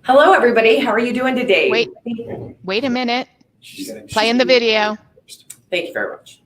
Hello, everybody. How are you doing today? Wait a minute. Playing the video. Thank you very much.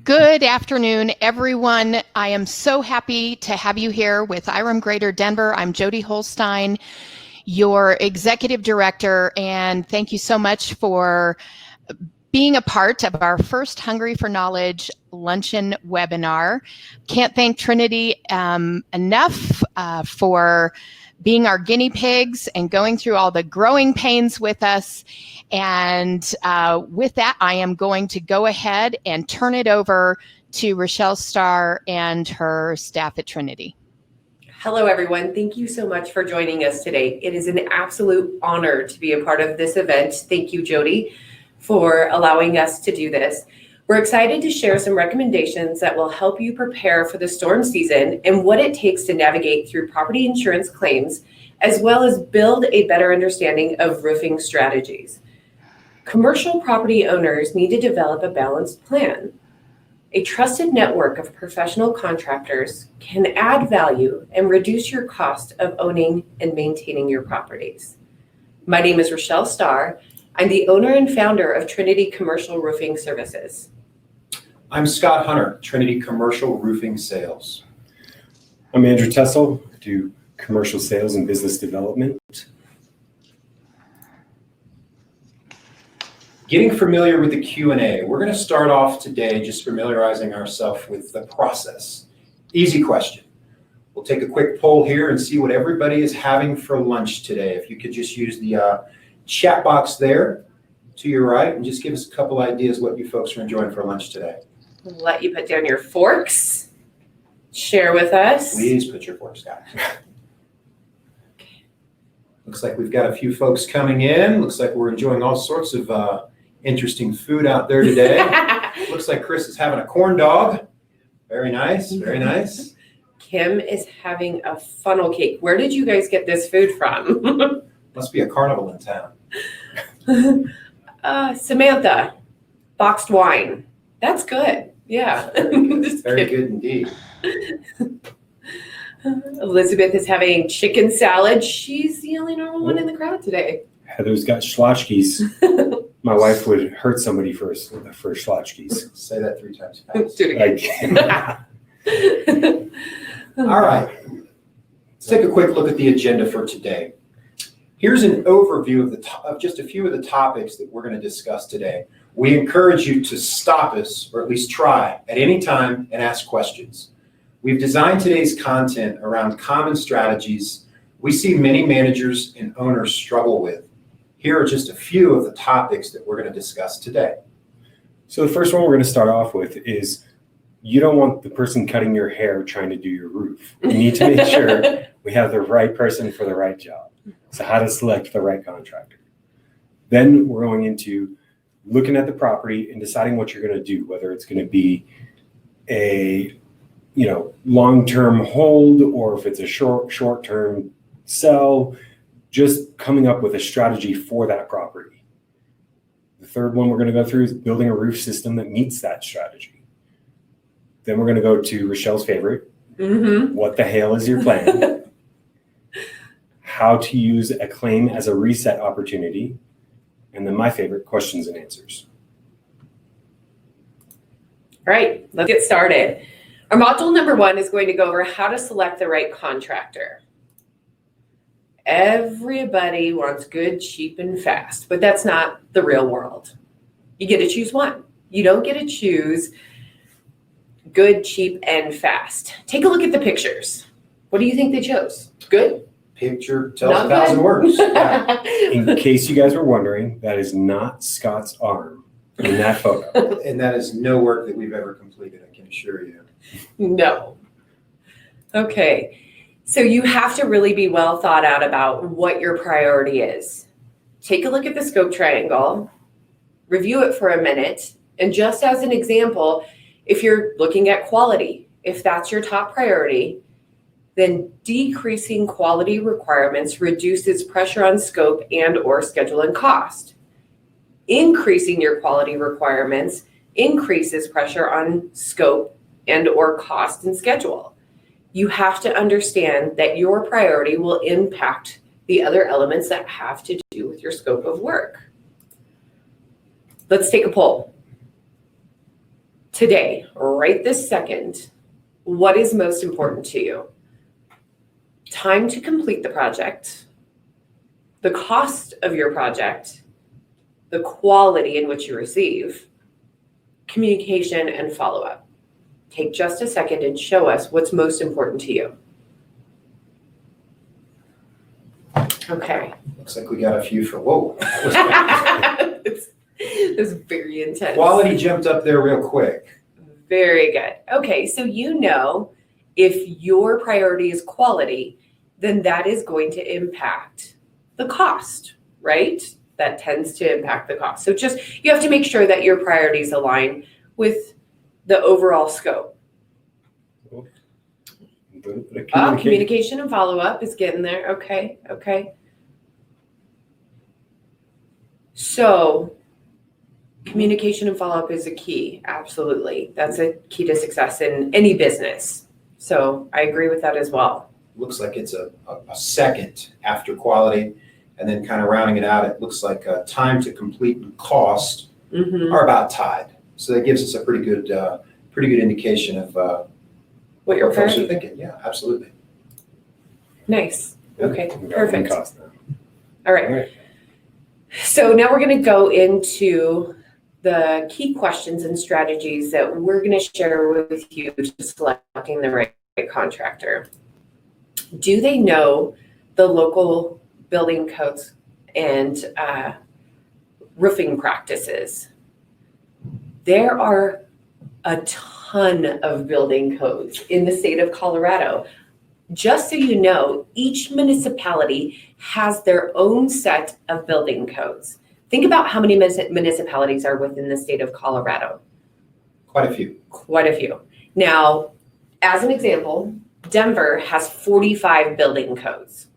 Good afternoon, everyone. I am so happy to have you here with IREM Greater Denver. I'm Jody Holstein, your executive director, and thank you so much for being a part of our first Hungry for Knowledge luncheon webinar. Can't thank Trinity enough for being our guinea pigs and going through all the growing pains with us. And with that, I am going to go ahead and turn it over to Rochelle Starr and her staff at Trinity. Hello, everyone. Thank you so much for joining us today. It is an absolute honor to be a part of this event. Thank you, Jody, for allowing us to do this. We're excited to share some recommendations that will help you prepare for the storm season and what it takes to navigate through property insurance claims, as well as build a better understanding of roofing strategies. Commercial property owners need to develop a balanced plan. A trusted network of professional contractors can add value and reduce your cost of owning and maintaining your properties. My name is Rochelle Starr. I'm the owner and founder of Trinity Commercial Roofing Services. I'm Scott Hunter, Trinity Commercial Roofing Sales. I'm Andrew Tessel, I do commercial sales and business development. Getting familiar with the Q&A. We're going to start off today just familiarizing ourselves with the process. Easy question. We'll take a quick poll here and see what everybody is having for lunch today. If you could just use the chat box there to your right and just give us a couple ideas what you folks are enjoying for lunch today. We'll let you put down your forks, share with us. Please put your forks down. Looks like we've got a few folks coming in. Looks like we're enjoying all sorts of interesting food out there today. Looks like Chris is having a corn dog. Very nice, very nice. Kim is having a funnel cake. Where did you guys get this food from? Must be a carnival in town. Samantha, boxed wine. That's good. Yeah. Very good indeed. Elizabeth is having chicken salad. She's the only normal one in the crowd today. Heather's got schlotchkis. My wife would hurt somebody for schlotchkis. Say that 3 times fast. Do it again. All right. Let's take a quick look at the agenda for today. Here's an overview of just a few of the topics that we're going to discuss today. We encourage you to stop us, or at least try, at any time and ask questions. We've designed today's content around common strategies we see many managers and owners struggle with. Here are just a few of the topics that we're going to discuss today. So the first one we're going to start off with is you don't want the person cutting your hair trying to do your roof. We need to make sure we have the right person for the right job. So how to select the right contractor. Then we're going into looking at the property and deciding what you're going to do, whether it's going to be a long-term hold or if it's a short-term sell, just coming up with a strategy for that property. The third one we're going to go through is building a roof system that meets that strategy. Then we're going to go to Rochelle's favorite. What the hell is your plan? How to use a claim as a reset opportunity. And then my favorite, questions and answers. All right, let's get started. Our module number 1 is going to go over how to select the right contractor. Everybody wants good, cheap, and fast, but that's not the real world. You get to choose one. You don't get to choose good, cheap, and fast. Take a look at the pictures. What do you think they chose? Good? Picture tells Not 1,000 good. words. Yeah. In case you guys were wondering, that is not Scott's arm in that photo. And that is no work that we've ever completed, I can assure you. No. Okay. So you have to really be well thought out about what your priority is. Take a look at the scope triangle, review it for a minute, and just as an example, if you're looking at quality, if that's your top priority, then decreasing quality requirements reduces pressure on scope and or schedule and cost. Increasing your quality requirements increases pressure on scope and or cost and schedule. You have to understand that your priority will impact the other elements that have to do with your scope of work. Let's take a poll. Today, right this second, what is most important to you? Time to complete the project, the cost of your project, the quality in which you receive, communication, and follow-up. Take just a second and show us what's most important to you. Okay. Looks like we got a few for, whoa. That was fast. It was very intense. Quality jumped up there real quick. Very good. Okay, so if your priority is quality, then that is going to impact the cost, right? That tends to impact the cost. So you have to make sure that your priorities align with the overall scope. Communication and follow-up is getting there. Okay. So communication and follow-up is a key. Absolutely. That's a key to success in any business. So I agree with that as well. Looks like it's a second after quality. And then kind of rounding it out, it looks like time to complete and cost are about tied. So that gives us a pretty good indication of What your what folks are priority? thinking. Yeah, absolutely. Nice. Okay, We got one perfect. cost now. All right. All right. So now we're going to go into the key questions and strategies that we're going to share with you to selecting the right contractor. Do they know the local building codes and roofing practices? There are a ton of building codes in the state of Colorado. Just so you know, each municipality has their own set of building codes. Think about how many municipalities are within the state of Colorado. Quite a few. Quite a few. Now, as an example, Denver has 45 building codes.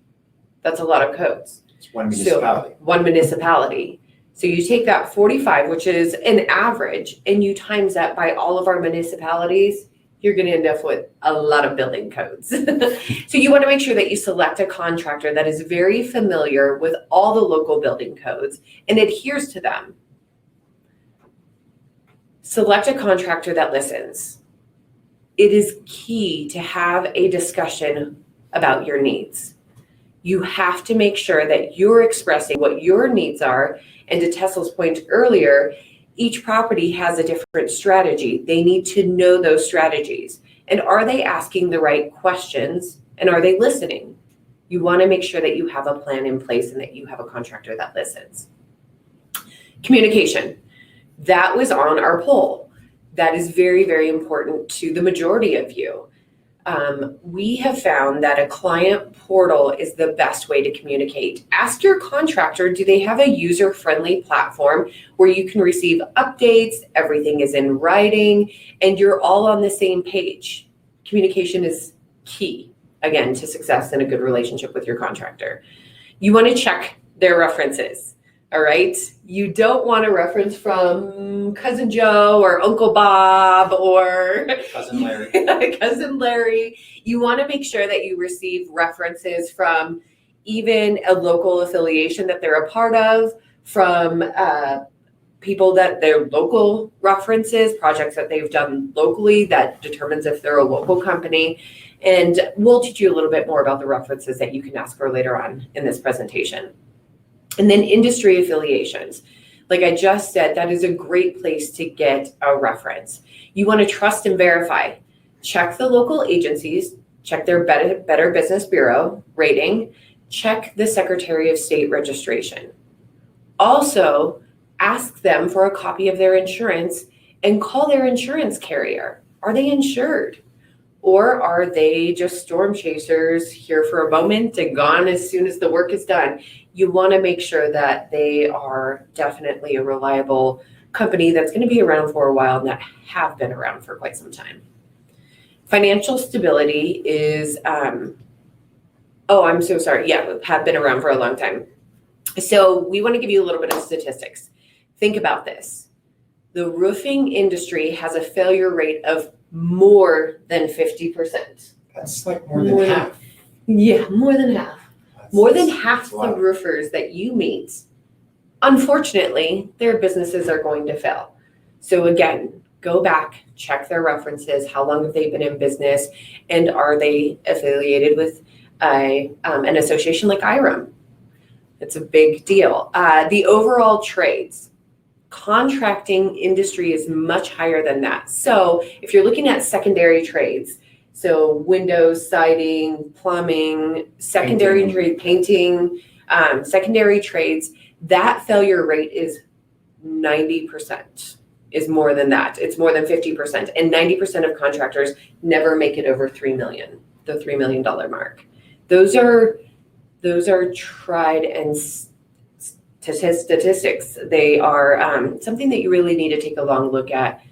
That's a lot of codes. It's one municipality. So, one municipality. So you take that 45, which is an average, and you times that by all of our municipalities, you're going to end up with a lot of building codes. So you want to make sure that you select a contractor that is very familiar with all the local building codes and adheres to them. Select a contractor that listens. It is key to have a discussion about your needs. You have to make sure that you're expressing what your needs are. And to Tessel's point earlier, each property has a different strategy. They need to know those strategies. And are they asking the right questions? And are they listening? You want to make sure that you have a plan in place and that you have a contractor that listens. Communication. That was on our poll. That is very, very important to the majority of you. We have found that a client portal is the best way to communicate. Ask your contractor, do they have a user-friendly platform where you can receive updates, everything is in writing, and you're all on the same page? Communication is key, again, to success and a good relationship with your contractor. You want to check their references. All right. You don't want a reference from Cousin Joe or Uncle Bob or Cousin Larry. Cousin Larry. You want to make sure that you receive references from even a local affiliation that they're a part of, from people that they're local references, projects that they've done locally that determines if they're a local company. And we'll teach you a little bit more about the references that you can ask for later on in this presentation. And then industry affiliations. Like I just said, that is a great place to get a reference. You want to trust and verify. Check the local agencies, check their Better Business Bureau rating, check the Secretary of State registration. Also, ask them for a copy of their insurance and call their insurance carrier. Are they insured? Or are they just storm chasers here for a moment and gone as soon as the work is done? You want to make sure that they are definitely a reliable company that's going to be around for a while and that have been around for quite some time. Financial stability is, I'm so sorry. Yeah, have been around for a long time. So we want to give you a little bit of statistics. Think about this. The roofing industry has a failure rate of more than 50%. That's like more than half. Yeah, more than half. More than half the roofers that you meet, unfortunately, their businesses are going to fail. So again, go back, check their references. How long have they been in business? And are they affiliated with an association like IREM? It's a big deal. The overall trades. Contracting industry is much higher than that. So if you're looking at secondary trades, so windows, siding, plumbing, secondary trade, painting, secondary trades, that failure rate is 90%, is more than that. It's more than 50%. And 90% of contractors never make it over 3 million, the $3 million mark. Those are tried and statistics. They are something that you really need to take a long look at.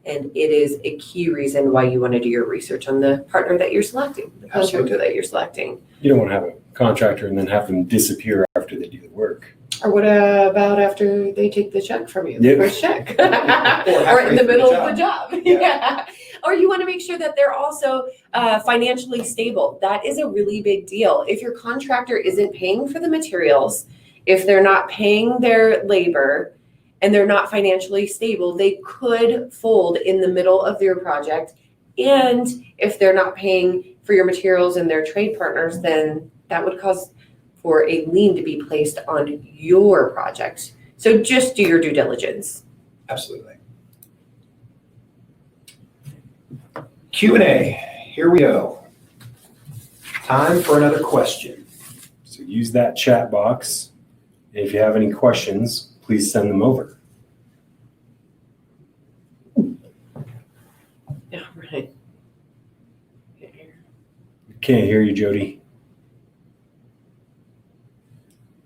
And it is a key reason why you want to do your research on the partner that you're selecting, the contractor that you're selecting. You don't want to have a contractor and then have them disappear after they do the work. Or what about after they take the check from you, the first check? Or in the middle of the job. Yeah. Or you want to make sure that they're also financially stable. That is a really big deal. If your contractor isn't paying for the materials, if they're not paying their labor, and they're not financially stable, they could fold in the middle of your project. And if they're not paying for your materials and their trade partners, then that would cause for a lien to be placed on your project. So just do your due diligence. Absolutely. Q&A, here we go. Time for another question. So use that chat box. If you have any questions, please send them over. Yeah, right. Can't hear you, Jody.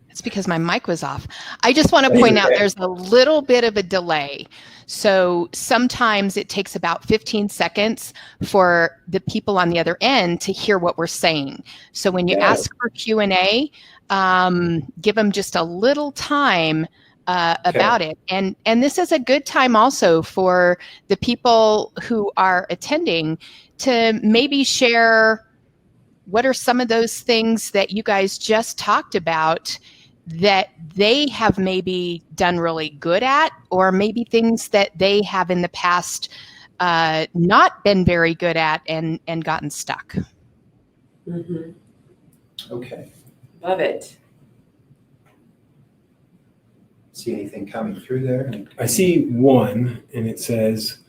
It's because my mic was off. I just want to point out there's a little bit of a delay. So sometimes it takes about 15 seconds for the people on the other end to hear what we're saying. So when you ask for Q&A, give them just a little time about it. And this is a good time also for the people who are attending to maybe share what are some of those things that you guys just talked about that they have maybe done really good at, or maybe things that they have in the past not been very good at and gotten stuck. Mm-hmm. Okay. Love it. See anything coming through there? I see one, and it says,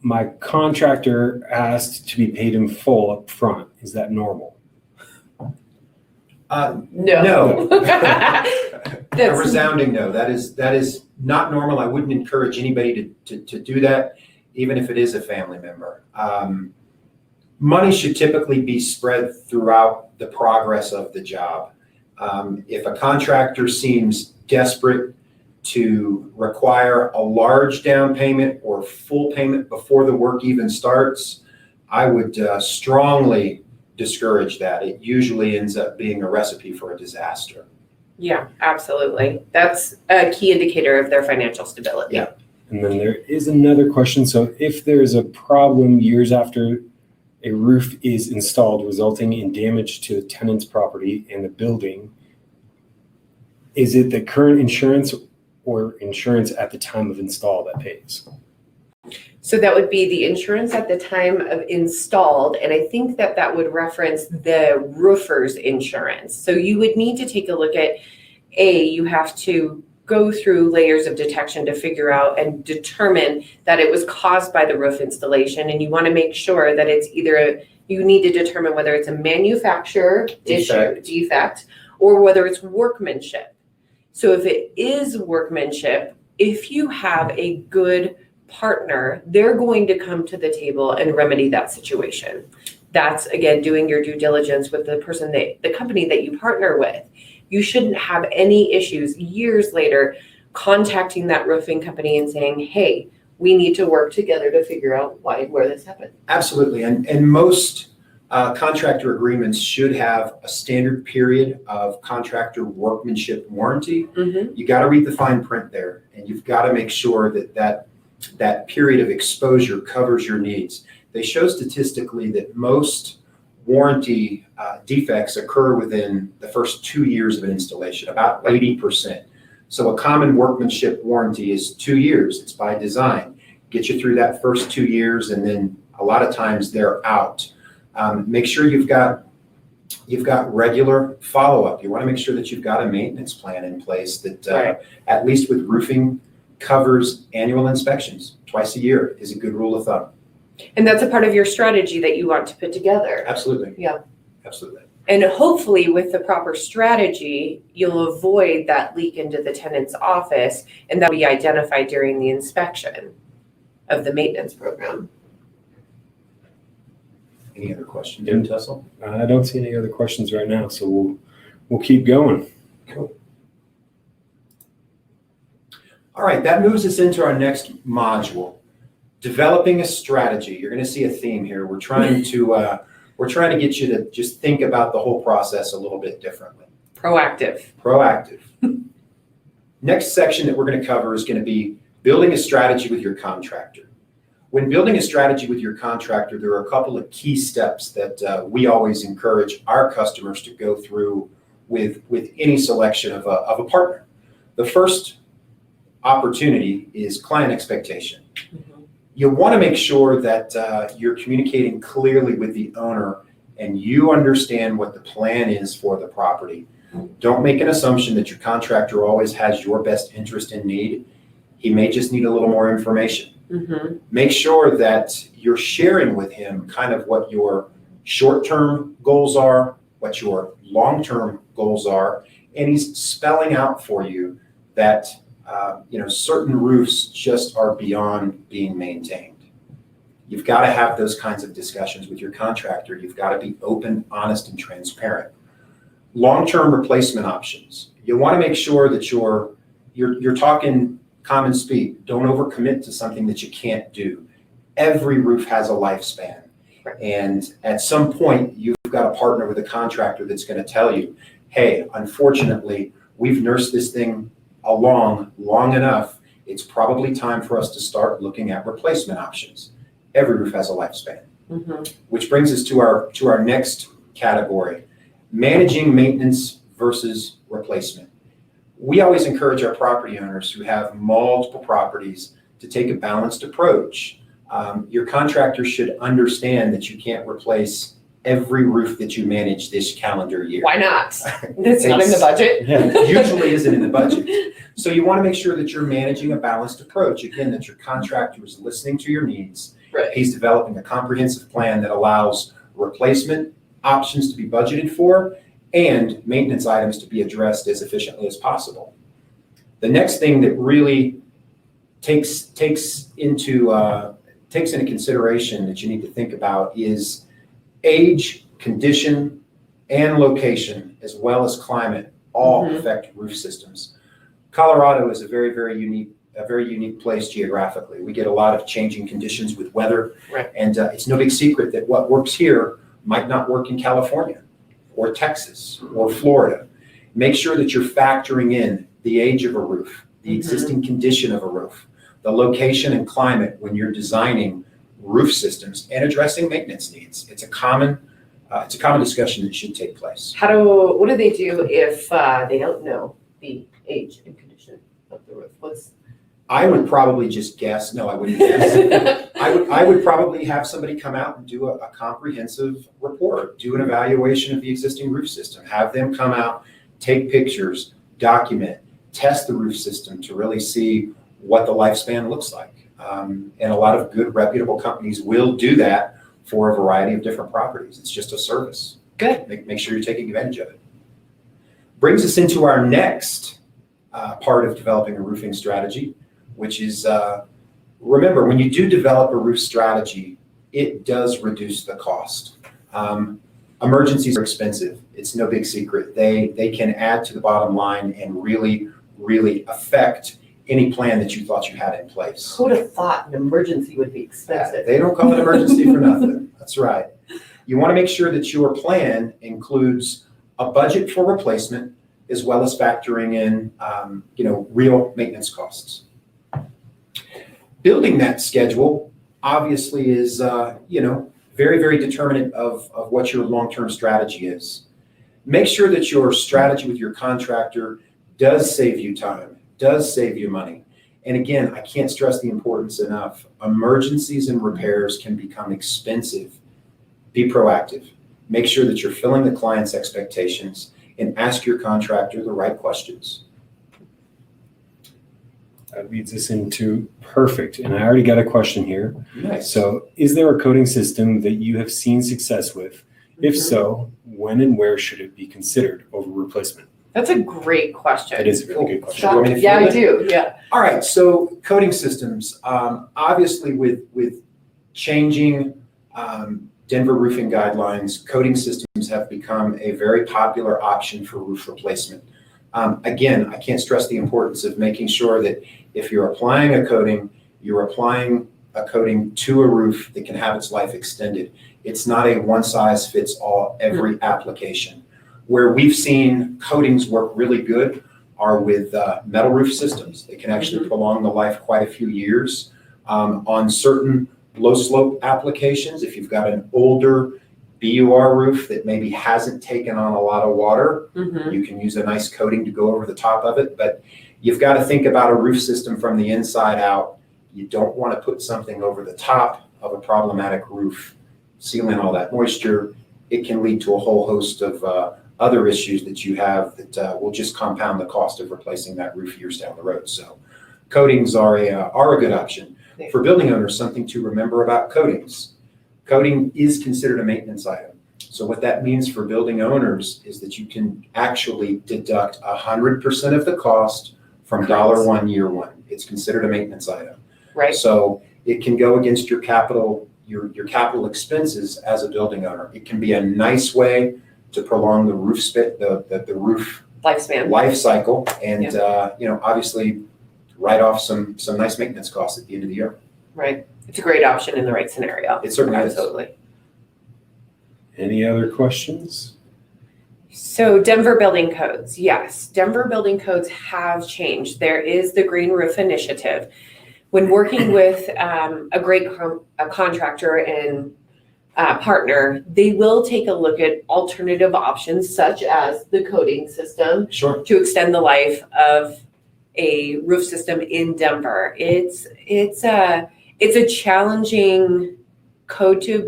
my contractor asked to be paid in full up front. Is that normal? No. A That's, resounding no. That is not normal. I wouldn't encourage anybody to do that, even if it is a family member. Money should typically be spread throughout the progress of the job. If a contractor seems desperate to require a large down payment or full payment before the work even starts, I would strongly discourage that. It usually ends up being a recipe for a disaster. yeah, absolutely. That's a key indicator of their financial stability. Yeah. And then there is another question. So if there's a problem years after a roof is installed resulting in damage to the tenant's property and the building, is it the current insurance or insurance at the time of install that pays? So that would be the insurance at the time of installed, and I think that would reference the roofer's insurance. So you would need to take a look at, you have to go through layers of detection to figure out and determine that it was caused by the roof installation, and you want to make sure that it's either you need to determine whether it's a manufacturer defect, or whether it's workmanship. So if it is workmanship, if you have a good partner, they're going to come to the table and remedy that situation. That's, again, doing your due diligence with the company that you partner with. You shouldn't have any issues years later contacting that roofing company and saying, hey, we need to work together to figure out where this happened. Absolutely. And most contractor agreements should have a standard period of contractor workmanship warranty. Mm-hmm. You got to read the fine print there, and you've got to make sure that period of exposure covers your needs. They show statistically that most warranty defects occur within the first 2 years of an installation, about 80%. So a common workmanship warranty is 2 years. It's by design. Get you through that first 2 years, and then a lot of times they're out. Make sure you've got regular follow-up. You want to make sure that you've got a maintenance plan in place that Right. at least with roofing covers annual inspections. Twice a year is a good rule of thumb. And that's a part of your strategy that you want to put together. Absolutely. Yeah. Absolutely. And hopefully with the proper strategy, you'll avoid that leak into the tenant's office, and that will be identified during the inspection of the maintenance program. Any other questions, Jim Tussle? I don't see any other questions right now, so we'll keep going. Cool. All right, that moves us into our next module, developing a strategy. You're going to see a theme here. We're trying to get you to just think about the whole process a little bit differently. Proactive. Next section that we're going to cover is going to be building a strategy with your contractor. When building a strategy with your contractor, there are a couple of key steps that we always encourage our customers to go through with any selection of a partner. The first opportunity is client expectation. Mm-hmm. You want to make sure that you're communicating clearly with the owner and you understand what the plan is for the property. Don't make an assumption that your contractor always has your best interest in need. He may just need a little more information. Mm-hmm. Make sure that you're sharing with him kind of what your short-term goals are, what your long-term goals are, and he's spelling out for you that certain roofs just are beyond being maintained. You've got to have those kinds of discussions with your contractor. You've got to be open, honest, and transparent. Long-term replacement options. You want to make sure that you're talking common speak. Don't overcommit to something that you can't do. Every roof has a lifespan. Right. And at some point, you've got to partner with a contractor that's going to tell you, hey, unfortunately, we've nursed this thing along long enough. It's probably time for us to start looking at replacement options. Every roof has a lifespan. Mm-hmm. Which brings us to our next category, managing maintenance versus replacement. We always encourage our property owners who have multiple properties to take a balanced approach. Your contractor should understand that you can't replace every roof that you manage this calendar year. Why not? That's not in the budget. Yeah. Usually isn't in the budget. So you want to make sure that you're managing a balanced approach. Again, that your contractor is listening to your needs. Right. He's developing a comprehensive plan that allows replacement options to be budgeted for and maintenance items to be addressed as efficiently as possible. The next thing that really takes into consideration that you need to think about is age, condition, and location, as well as climate, all affect roof systems. Colorado is a very unique place geographically. We get a lot of changing conditions with weather, Right. and it's no big secret that what works here might not work in California or Texas or Florida. Make sure that you're factoring in the age of a roof, the existing condition of a roof, the location and climate when you're designing roof systems and addressing maintenance needs. It's a common discussion that should take place. What do they do if they don't know the age and condition of the roof? I would probably just guess. No, I wouldn't guess. I would probably have somebody come out and do a comprehensive report, do an evaluation of the existing roof system, have them come out, take pictures, document, test the roof system to really see what the lifespan looks like. And a lot of good reputable companies will do that for a variety of different properties. It's just a service. Good. Make sure you're taking advantage of it. Brings us into our next part of developing a roofing strategy, which is, remember, when you do develop a roof strategy, it does reduce the cost. Emergencies are expensive. It's no big secret. They can add to the bottom line and really affect any plan that you thought you had in place. Who would have thought an emergency would be expensive? They don't call it emergency for nothing. That's right. You want to make sure that your plan includes a budget for replacement as well as factoring in, real maintenance costs. Building that schedule obviously is, very determinant of what your long-term strategy is. Make sure that your strategy with your contractor does save you time, does save you money. And again, I can't stress the importance enough. Emergencies and repairs can become expensive. Be proactive. Make sure that you're filling the client's expectations and ask your contractor the right questions. That leads us into perfect. And I already got a question here. Nice. So is there a coding system that you have seen success with? If so, when and where should it be considered over replacement? That's a great question. It is a really good question. You want me to Yeah, field I it? do. Yeah. All right, so coding systems, obviously with changing Denver roofing guidelines, coding systems have become a very popular option for roof replacement. Again, I can't stress the importance of making sure that if you're applying a coating, you're applying a coating to a roof that can have its life extended. It's not a one-size-fits-all every application. Where we've seen coatings work really good are with metal roof systems. They can actually prolong the life quite a few years. On certain low-slope applications, if you've got an older BUR roof that maybe hasn't taken on a lot of water, you can use a nice coating to go over the top of it. But you've got to think about a roof system from the inside out. You don't want to put something over the top of a problematic roof, seal in all that moisture. It can lead to a whole host of other issues that you have that will just compound the cost of replacing that roof years down the road. So coatings are a good option. For building owners, something to remember about coatings. Coating is considered a maintenance item. So what that means for building owners is that you can actually deduct 100% of the cost from $1, year one. It's considered a maintenance item. Right. So it can go against your capital expenses as a building owner. It can be a nice way to prolong the roof the roof Lifespan. life cycle, and obviously write off some nice maintenance costs at the end of the year. Right. It's a great option in the right scenario. It certainly is. Absolutely. Any other questions? So Denver building codes. Yes, Denver building codes have changed. There is the Green Roof Initiative. When working with a contractor and partner, they will take a look at alternative options such as the coating system Sure. to extend the life of a roof system in Denver. It's a challenging code to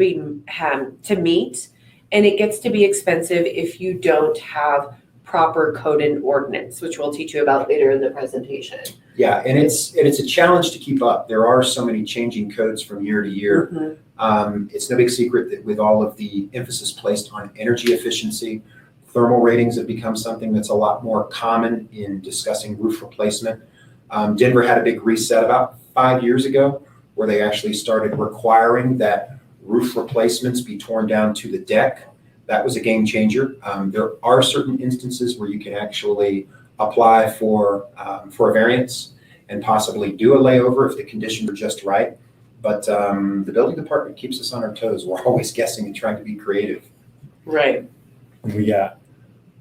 meet, and it gets to be expensive if you don't have proper code and ordinance, which we'll teach you about later in the presentation. Yeah, and it's a challenge to keep up. There are so many changing codes from year to year. It's no big secret that with all of the emphasis placed on energy efficiency Thermal ratings have become something that's a lot more common in discussing roof replacement. Denver had a big reset about 5 years ago where they actually started requiring that roof replacements be torn down to the deck. That was a game changer. There are certain instances where you can actually apply for a variance and possibly do a layover if the conditions are just right. But the building department keeps us on our toes. We're always guessing and trying to be creative. Right. We got,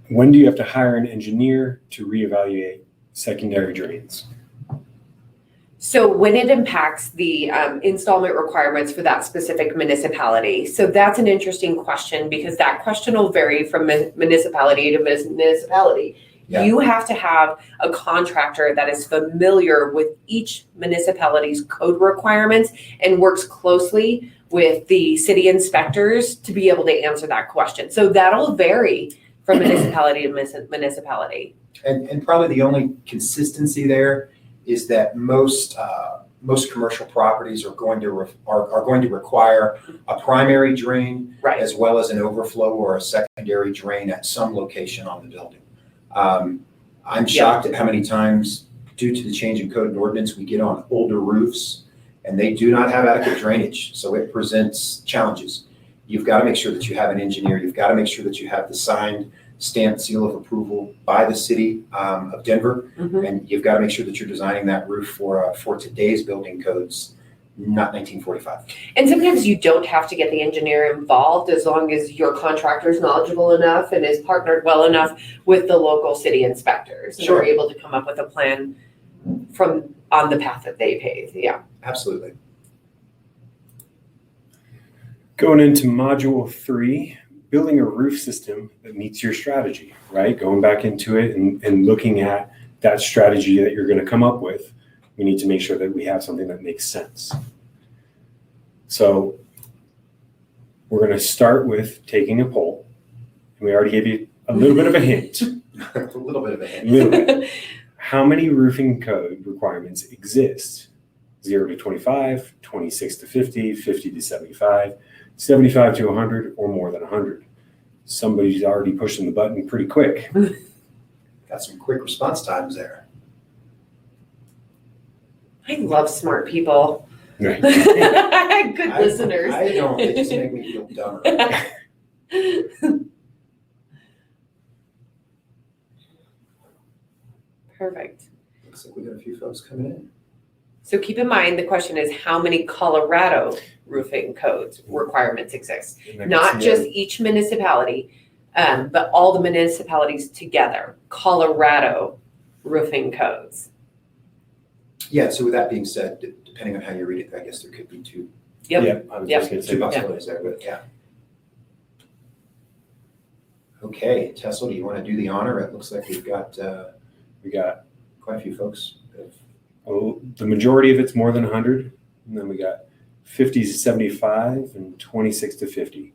when do you have to hire an engineer to reevaluate secondary drains? So when it impacts the installment requirements for that specific municipality. So that's an interesting question because that question will vary from municipality to municipality. Yeah. You have to have a contractor that is familiar with each municipality's code requirements and works closely with the city inspectors to be able to answer that question. So that'll vary from municipality to municipality. And probably the only consistency there is that most commercial properties are going to require a primary drain Right. as well as an overflow or a secondary drain at some location on the building. I'm shocked at how many times, due to the change in code and ordinance, we get on older roofs and they do not have adequate drainage. So it presents challenges. You've got to make sure that you have an engineer. You've got to make sure that you have the signed stamped seal of approval by the city of Denver. Mhm. And you've got to make sure that you're designing that roof for today's building codes, not 1945. And sometimes you don't have to get the engineer involved as long as your contractor is knowledgeable enough and is partnered well enough with the local city inspectors. And Sure. are able to come up with a plan from on the path that they pave. Yeah. Absolutely. Going into module 3, building a roof system that meets your strategy, right? Going back into it and looking at that strategy that you're going to come up with, we need to make sure that we have something that makes sense. So we're going to start with taking a poll. And we already gave you a little bit of a hint. A little bit of a hint. Little bit. How many roofing code requirements exist? 0 to 25, 26 to 50, 50 to 75, 75 to 100, or more than 100. Somebody's already pushing the button pretty quick. Got some quick response times there. I love smart people. Right. Good listeners. I don't. They just make me feel dumber. Perfect. Looks like we got a few folks coming in. So keep in mind, the question is how many Colorado roofing codes requirements exist? Not just each municipality, but all the municipalities together, Colorado roofing codes. Yeah, so with that being said, depending on how you read it, I guess there could be two Yep. Yeah, I was just going to say, possibilities there, but yeah. Okay, Tessel, do you want to do the honor? It looks like we've got we got quite a few folks. the majority of it's more than 100. And then we got 50 to 75 and 26 to 50.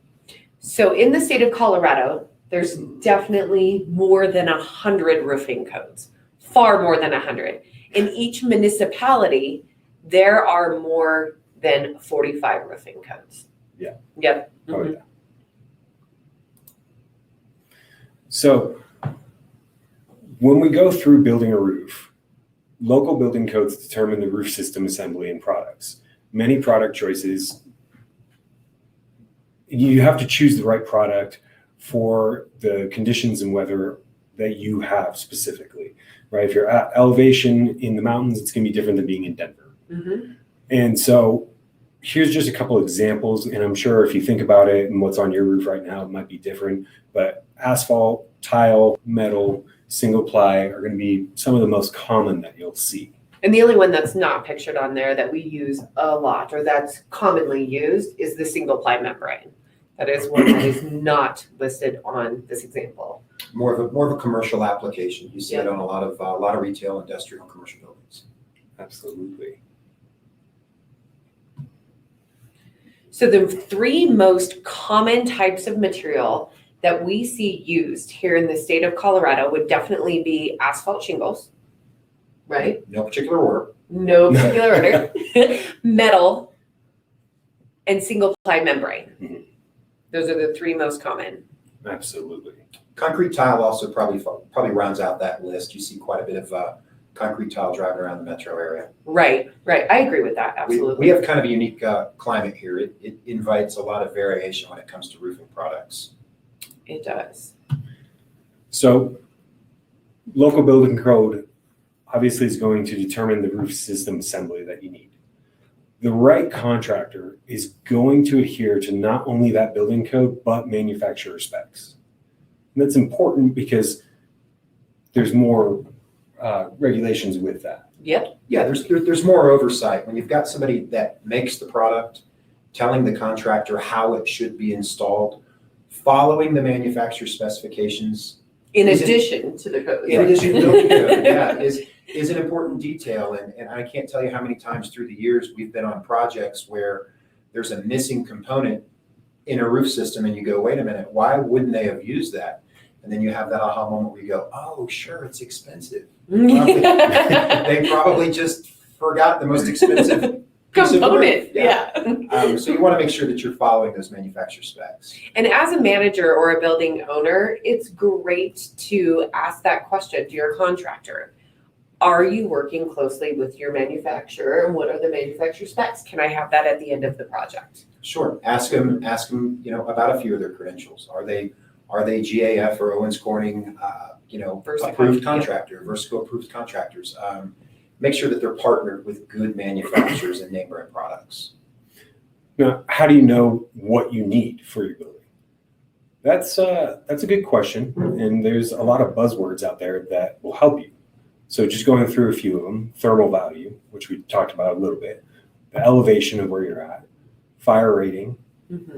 So in the state of Colorado, there's definitely more than 100 roofing codes, far more than 100. In each municipality, there are more than 45 roofing codes. Yeah. Yep. Oh, yeah. So when we go through building a roof, local building codes determine the roof system assembly and products. Many product choices, you have to choose the right product for the conditions and weather that you have specifically, right? If you're at elevation in the mountains, it's going to be different than being in Denver. Mm-hmm. And so here's just a couple examples, and I'm sure if you think about it and what's on your roof right now, it might be different, but asphalt, tile, metal, single ply are going to be some of the most common that you'll see. And the only one that's not pictured on there that we use a lot or that's commonly used is the single ply membrane. That is one that is not listed on this example. More of a commercial application. You see it on a lot of retail, industrial, commercial buildings. Absolutely. So the three most common types of material that we see used here in the state of Colorado would definitely be asphalt shingles, right? No particular order. No particular order. Metal and single ply membrane. Mhm. Those are the three most common. Absolutely. Concrete tile also probably rounds out that list. You see quite a bit of concrete tile driving around the metro area. Right. I agree with that, absolutely. We have kind of a unique climate here. It invites a lot of variation when it comes to roofing products. It does. So local building code obviously is going to determine the roof system assembly that you need. The right contractor is going to adhere to not only that building code, but manufacturer specs. And that's important because there's more regulations with that. Yep. Yeah, there's more oversight. When you've got somebody that makes the product, telling the contractor how it should be installed, following the manufacturer specifications. In addition to the code. In addition to the building code, yeah, is an important detail. And I can't tell you how many times through the years we've been on projects where there's a missing component in a roof system and you go, wait a minute, why wouldn't they have used that? And then you have that aha moment where you go, oh, sure, it's expensive. They probably just forgot the most expensive component. Yeah. So you want to make sure that you're following those manufacturer specs. And as a manager or a building owner, it's great to ask that question to your contractor. Are you working closely with your manufacturer? And what are the manufacturer specs? Can I have that at the end of the project? Sure. Ask them, about a few of their credentials. Are they GAF or Owens Corning, approved contractor, Versico approved contractors? Make sure that they're partnered with good manufacturers and name brand products. Now, how do you know what you need for your building? That's a good question, and there's a lot of buzzwords out there that will help you. So just going through a few of them: thermal value, which we talked about a little bit, the elevation of where you're at, fire rating,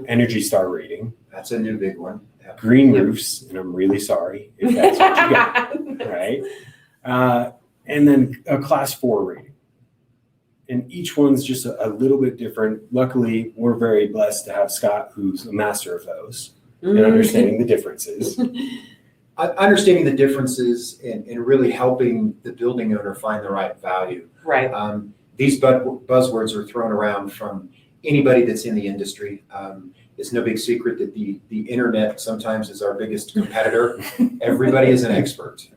Energy Star rating. That's a new big one. Yeah. Green roofs, and I'm really sorry if that's what you got, right? And then a class 4 rating. And each one's just a little bit different. Luckily, we're very blessed to have Scott, who's a master of those, and understanding the differences. Understanding the differences and really helping the building owner find the right value. Right. These buzzwords are thrown around from anybody that's in the industry. It's no big secret that the internet sometimes is our biggest competitor. Everybody is an expert.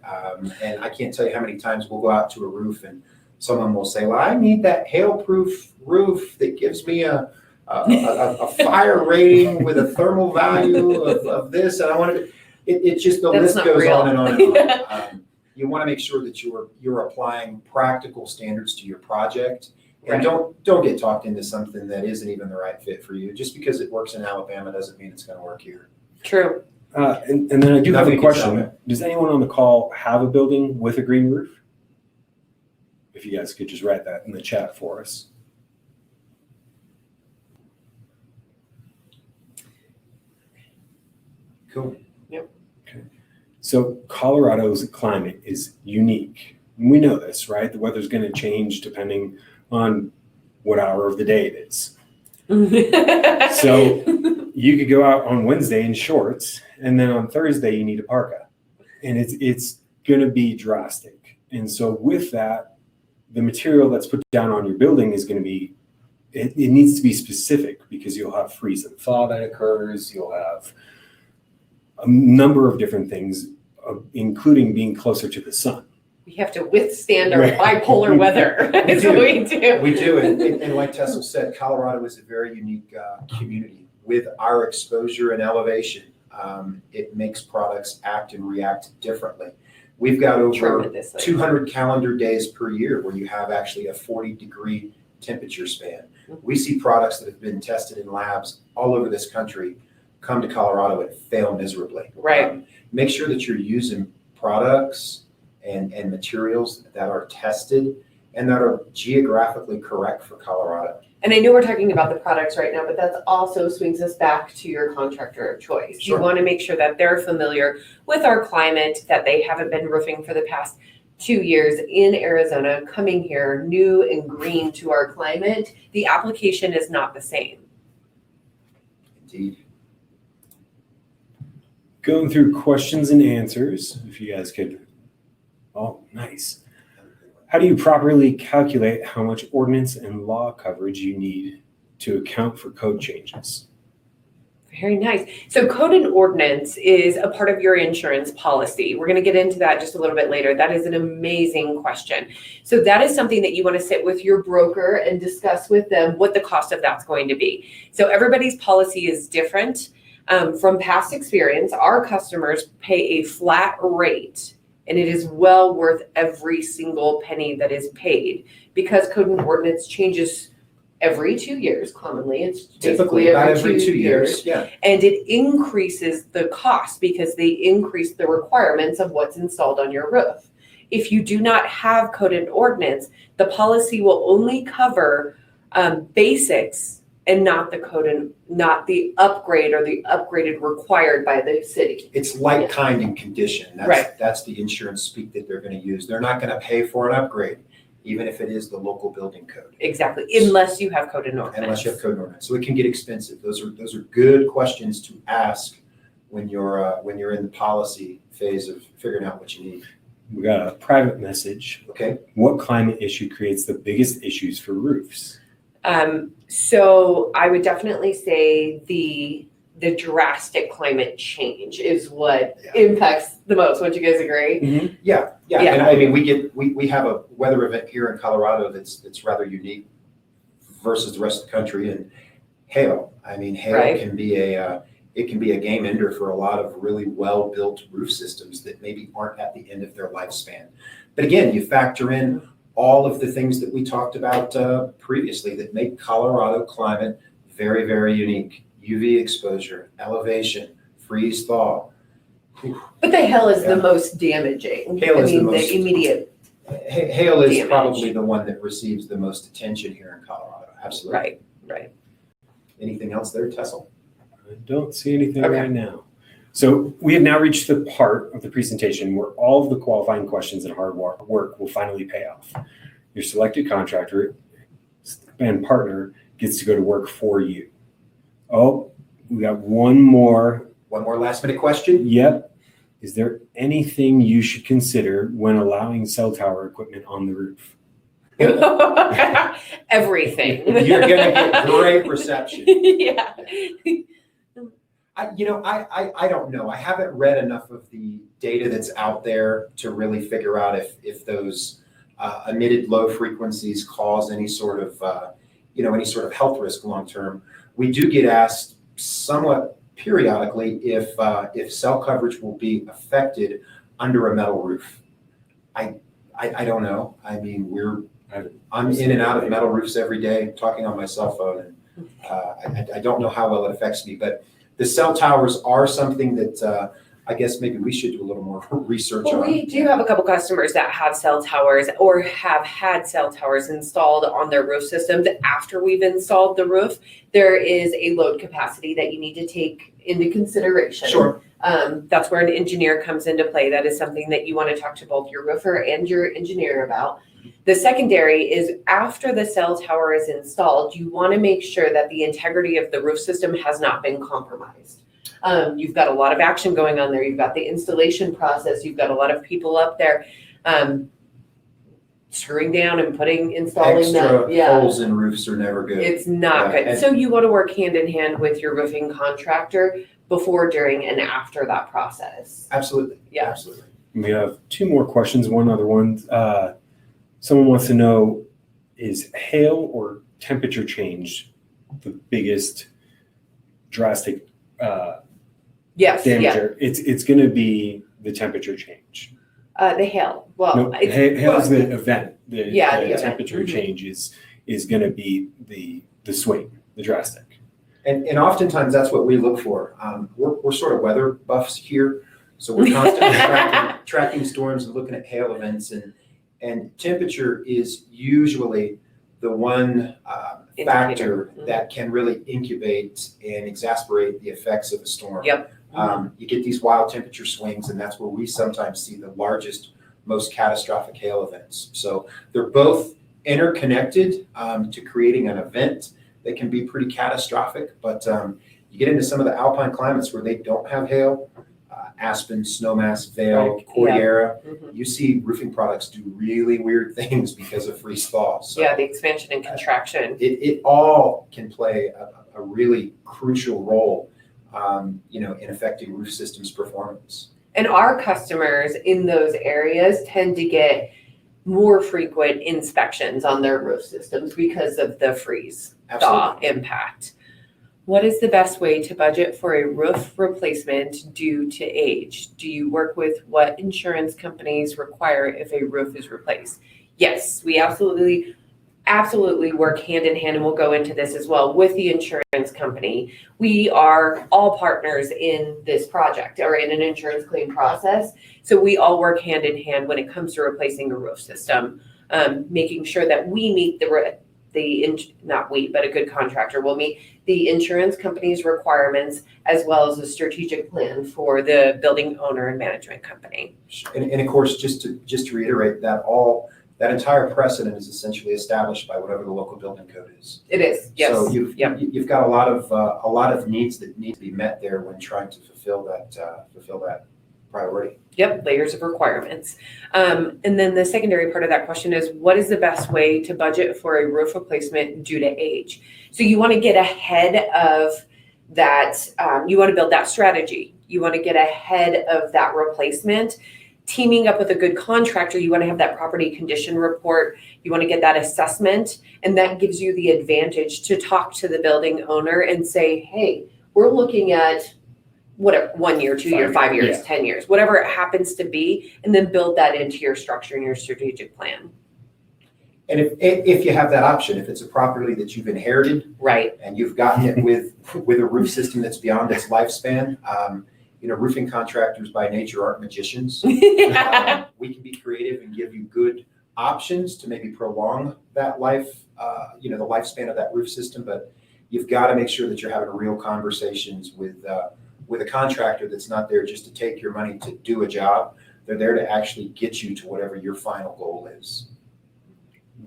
And I can't tell you how many times we'll go out to a roof and someone will say, well, I need that hail-proof roof that gives me a fire rating with a thermal value of this. And I wanted to, it's just the list goes on and on and on. You want to make sure that you're applying practical standards to your project. And don't get talked into something that isn't even the right fit for you. Just because it works in Alabama doesn't mean it's going to work here. True. And then I do have a question. Does anyone on the call have a building with a green roof? If you guys could just write that in the chat for us. Cool. Yep. Okay. So Colorado's climate is unique. We know this, right? The weather's going to change depending on what hour of the day it is. So you could go out on Wednesday in shorts, and then on Thursday you need a parka, and it's going to be drastic. And so with that, the material that's put down on your building is going to be, it needs to be specific, because you'll have freeze and thaw that occurs. You'll have a number of different things, including being closer to the sun. We have to withstand our bipolar weather. We do. We do. And like Tessel said, Colorado is a very unique community. With our exposure and elevation, it makes products act and react differently. We've got over 200 calendar days per year where you have actually a 40-degree temperature span. We see products that have been tested in labs all over this country come to Colorado and fail miserably. Right. Make sure that you're using products and materials that are tested and that are geographically correct for Colorado. And I know we're talking about the products right now, but that also swings us back to your contractor of choice. Sure. You want to make sure that they're familiar with our climate, that they haven't been roofing for the past 2 years in Arizona, coming here new and green to our climate. The application is not the same. Indeed. Going through questions and answers, if you guys could. Oh, nice. How do you properly calculate how much ordinance and law coverage you need to account for code changes? Very nice. So code and ordinance is a part of your insurance policy. We're going to get into that just a little bit later. That is an amazing question. So that is something that you want to sit with your broker and discuss with them what the cost of that's going to be. So everybody's policy is different. From past experience, our customers pay a flat rate, and it is well worth every single penny that is paid because code and ordinance changes every 2 years. Commonly, it's Typically basically about every every 2 years. Yeah. And it increases the cost because they increase the requirements of what's installed on your roof. If you do not have code and ordinance, the policy will only cover basics and not the code and not the upgrade or the upgraded required by the city. It's like, kind, and condition. Right. That's the insurance speak that they're going to use. They're not going to pay for an upgrade, even if it is the local building code. Exactly, unless you have code and ordinance. Unless you have code and ordinance. So it can get expensive. Those are good questions to ask when you're in the policy phase of figuring out what you need. We got a private message. Okay. What climate issue creates the biggest issues for roofs? So I would definitely say the drastic climate change is what impacts the most. Would you guys agree? Yeah. Yeah. And I mean, we have a weather event here in Colorado that's rather unique versus the rest of the country, and hail. I mean, hail Right. can be a game ender for a lot of really well-built roof systems that maybe aren't at the end of their lifespan. But again, you factor in all of the things that we talked about previously that make Colorado climate very, very unique. UV exposure, elevation, freeze thaw. But the hail is Yeah. the most damaging. Hail is the most- the immediate. Hail is Damage. probably the one that receives the most attention here in Colorado. Absolutely. Right. Anything else there, Tessel? I don't see anything Okay. right now. So we have now reached the part of the presentation where all of the qualifying questions and hard work will finally pay off. Your selected contractor and partner gets to go to work for you. Oh, we got one more. One more last minute question. Yep. Is there anything you should consider when allowing cell tower equipment on the roof? Everything. You're going to get great reception. Yeah. I don't know. I haven't read enough of the data that's out there to really figure out if those emitted low frequencies cause any sort of health risk long term. We do get asked somewhat periodically if cell coverage will be affected under a metal roof. I don't know. I mean, I'm in and out of metal roofs every day, talking on my cell phone, and I don't know how well it affects me. But the cell towers are something that I guess maybe we should do a little more research Well, on. we do have a couple customers that have cell towers or have had cell towers installed on their roof systems. After we've installed the roof, there is a load capacity that you need to take into consideration. Sure. That's where an engineer comes into play. That is something that you want to talk to both your roofer and your engineer about. The secondary is after the cell tower is installed, you want to make sure that the integrity of the roof system has not been compromised. You've got a lot of action going on there. You've got the installation process. You've got a lot of people up there screwing down and installing Extra them. Yeah. holes in roofs are never good. It's not Yeah, good. and- So you want to work hand in hand with your roofing contractor before, during, and after that process. Absolutely. Yeah. Absolutely. We have two more questions. One other one. Someone wants to know, is hail or temperature change the biggest drastic Yes. Yeah. damager? It's going to be the temperature change. The hail. Well, No, hail's the event. The the event. temperature Mhm. change is going to be the swing, the drastic. And oftentimes that's what we look for. We're sort of weather buffs here, so we're constantly tracking storms and looking at hail events, and temperature is usually the one factor Mhm. that can really incubate and exacerbate the effects of a storm. Yep. You get these wild temperature swings, and that's where we sometimes see the largest, most catastrophic hail events. So they're both interconnected to creating an event that can be pretty catastrophic. But you get into some of the alpine climates where they don't have hail, Aspen, Snowmass, Vail, Right. Cordillera, Mhm. you see roofing products do really weird things because of freeze thaw. So Yeah, the expansion and contraction. it all can play a really crucial role in affecting roof systems performance. And our customers in those areas tend to get more frequent inspections on their roof systems because of the freeze thaw impact. What is the best way to budget for a roof replacement due to age? Do you work with what insurance companies require if a roof is replaced? Yes, we absolutely work hand in hand, and we'll go into this as well with the insurance company. We are all partners in this project or in an insurance claim process. So we all work hand in hand when it comes to replacing a roof system, making sure that we meet not we, but a good contractor will meet the insurance company's requirements as well as a strategic plan for the building owner and management company. And of course, just to reiterate that entire precedent is essentially established by whatever the local building code is. It is, yes. So you've got a lot of needs that need to be met there when trying to fulfill that priority. Yep, layers of requirements. And then the secondary part of that question is, what is the best way to budget for a roof replacement due to age? So you want to get ahead of that. You want to build that strategy. You want to get ahead of that replacement. Teaming up with a good contractor, you want to have that property condition report. You want to get that assessment, and that gives you the advantage to talk to the building owner and say, hey, we're looking at whatever, 1 year, 2 year, 5 years, 10 years, whatever it happens to be, and then build that into your structure and your strategic plan. And if you have that option, if it's a property that you've inherited, right, and you've gotten it with a roof system that's beyond its lifespan, roofing contractors by nature aren't magicians. We can be creative and give you good options to maybe prolong that life, the lifespan of that roof system. But you've got to make sure that you're having real conversations with a contractor that's not there just to take your money to do a job. They're there to actually get you to whatever your final goal is.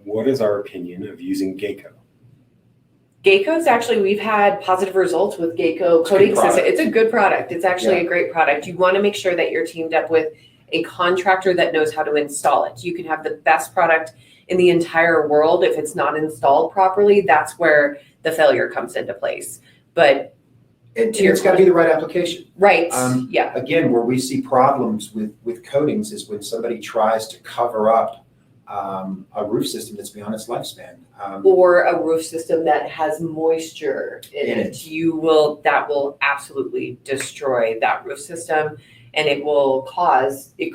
What is our opinion of using Geico? Geico's actually, we've had positive results with Geico coating system. It's a good product. It's actually a great product. You want to make sure that you're teamed up with a contractor that knows how to install it. You can have the best product in the entire world. If it's not installed properly, that's where the failure comes into place. But it's got to be the right application. Right. Again, where we see problems with coatings is when somebody tries to cover up a roof system that's beyond its lifespan. Or a roof system that has moisture in it. That will absolutely destroy that roof system, and it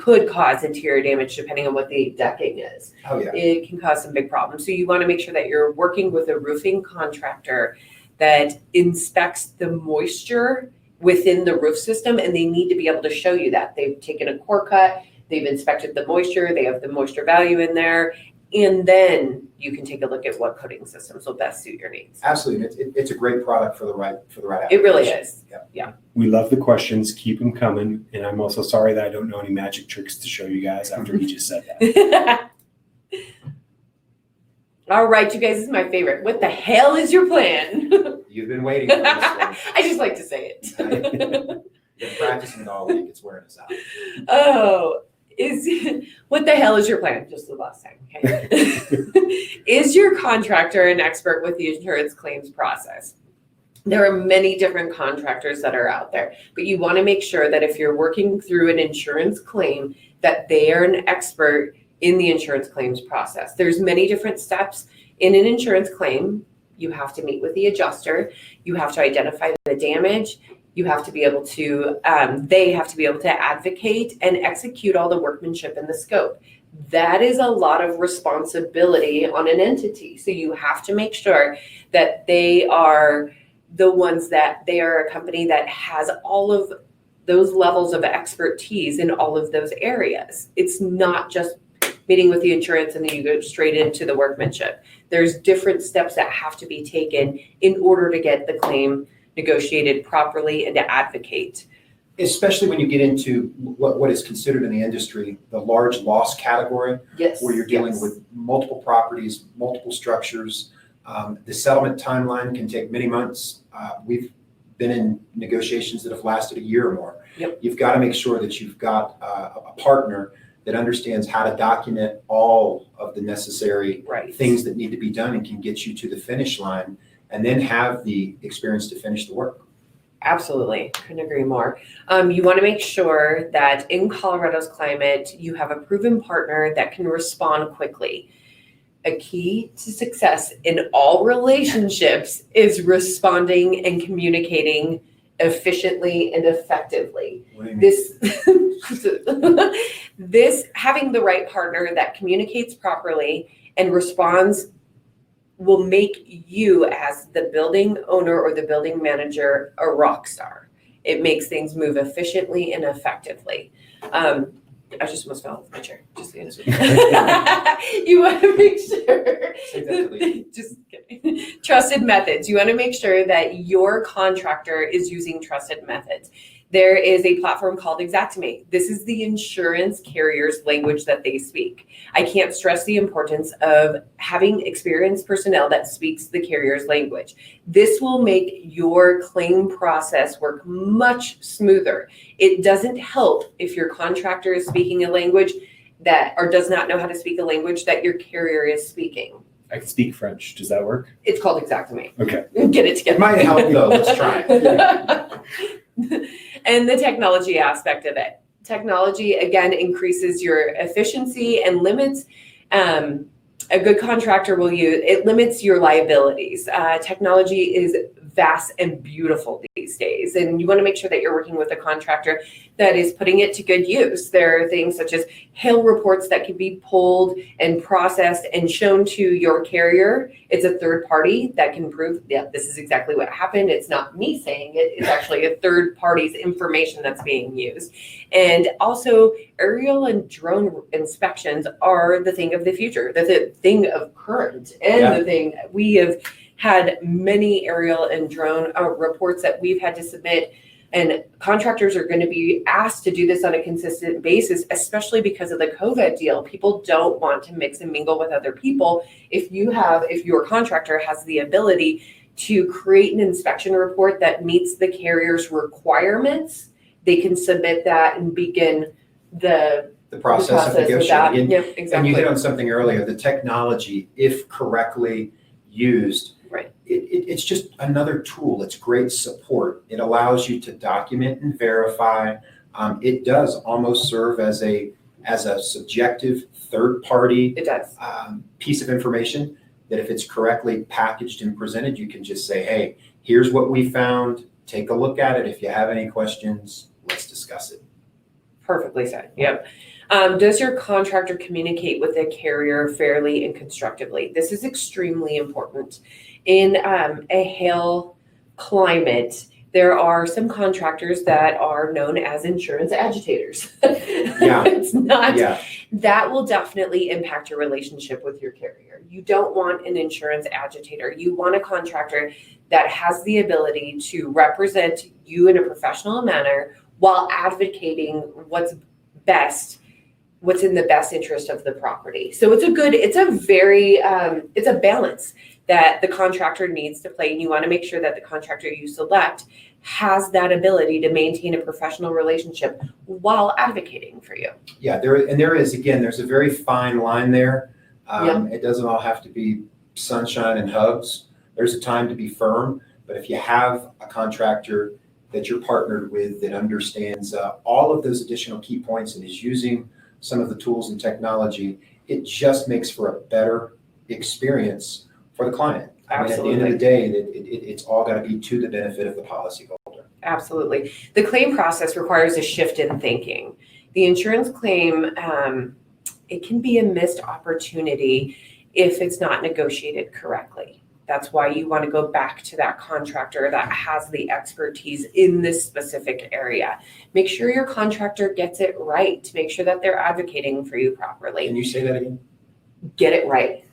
could cause interior damage depending on what the decking is. Oh yeah. It can cause some big problems. So you want to make sure that you're working with a roofing contractor that inspects the moisture within the roof system, and they need to be able to show you that. They've taken a core cut, they've inspected the moisture, they have the moisture value in there, and then you can take a look at what coating systems will best suit your needs. Absolutely. It's a great product for the right application. It really is. Yeah. We love the questions. Keep them coming. And I'm also sorry that I don't know any magic tricks to show you guys after he just said that. All right, you guys, this is my favorite. What the hell is your plan? You've been waiting for this one. I just like to say it. You've been practicing it all week. It's wearing us out. Oh, what the hell is your plan? Just the last time, okay? Is your contractor an expert with the insurance claims process? There are many different contractors that are out there, but you want to make sure that if you're working through an insurance claim, that they are an expert in the insurance claims process. There's many different steps in an insurance claim. You have to meet with the adjuster. You have to identify the damage. You have to be able to, they have to be able to advocate and execute all the workmanship in the scope. That is a lot of responsibility on an entity. So you have to make sure that they are the ones that they are a company that has all of those levels of expertise in all of those areas. It's not just meeting with the insurance and then you go straight into the workmanship. There's different steps that have to be taken in order to get the claim negotiated properly and to advocate. Especially when you get into what is considered in the industry the large loss category, yes, where you're dealing with multiple properties, multiple structures. The settlement timeline can take many months. We've been in negotiations that have lasted a year or more. Yep. You've got to make sure that you've got a partner that understands how to document all of the necessary things that need to be done and can get you to the finish line and then have the experience to finish the work. Absolutely. Couldn't agree more. You want to make sure that in Colorado's climate, you have a proven partner that can respond quickly. A key to success in all relationships is responding and communicating efficiently and effectively. What do you mean? This having the right partner that communicates properly and responds will make you as the building owner or the building manager a rock star. It makes things move efficiently and effectively. I just almost fell off my chair. Just so you know. You want to make sure. Say that to Lee. Just kidding. Trusted methods. You want to make sure that your contractor is using trusted methods. There is a platform called Xactimate. This is the insurance carrier's language that they speak. I can't stress the importance of having experienced personnel that speaks the carrier's language. This will make your claim process work much smoother. It doesn't help if your contractor is speaking a language that, or does not know how to speak a language that your carrier is speaking. I can speak French. Does that work? It's called Xactimate. Okay. Get it together. It might help though. Let's try it. And the technology aspect of it. Technology, again, increases your efficiency and limits. A good contractor will use, it limits your liabilities. Technology is vast and beautiful these days. And you want to make sure that you're working with a contractor that is putting it to good use. There are things such as hail reports that can be pulled and processed and shown to your carrier. It's a third party that can prove, yeah, this is exactly what happened. It's not me saying it. It's actually a third party's information that's being used. And also aerial and drone inspections are the thing of the future, the thing of current, and the thing we have had many aerial and drone reports that we've had to submit, and contractors are going to be asked to do this on a consistent basis, especially because of the COVID deal. People don't want to mix and mingle with other people. If your contractor has the ability to create an inspection report that meets the carrier's requirements, they can submit that and begin the process of with that. negotiating. Yep, exactly. And you hit on something earlier, the technology, if correctly used, right. It's just another tool. It's great support. It allows you to document and verify. It does almost serve as a subjective third party It does. Piece of information that if it's correctly packaged and presented, you can just say, hey, here's what we found. Take a look at it. If you have any questions, let's discuss it. Perfectly said. Yep. Does your contractor communicate with the carrier fairly and constructively? This is extremely important. In a hail climate, there are some contractors that are known as insurance agitators. Yeah. It's not. Yeah. That will definitely impact your relationship with your carrier. You don't want an insurance agitator. You want a contractor that has the ability to represent you in a professional manner while advocating what's in the best interest of the property. So it's a balance that the contractor needs to play. And you want to make sure that the contractor you select has that ability to maintain a professional relationship while advocating for you. Yeah, there's a very fine line there. It doesn't all have to be sunshine and hugs. There's a time to be firm, but if you have a contractor that you're partnered with that understands all of those additional key points and is using some of the tools and technology, it just makes for a better experience for the client. Absolutely. I mean, at the end of the day, it's all got to be to the benefit of the policyholder. Absolutely. The claim process requires a shift in thinking. The insurance claim, it can be a missed opportunity if it's not negotiated correctly. That's why you want to go back to that contractor that has the expertise in this specific area. Make sure your contractor gets it right. Make sure that they're advocating for you properly. Can you say that again? Get it right.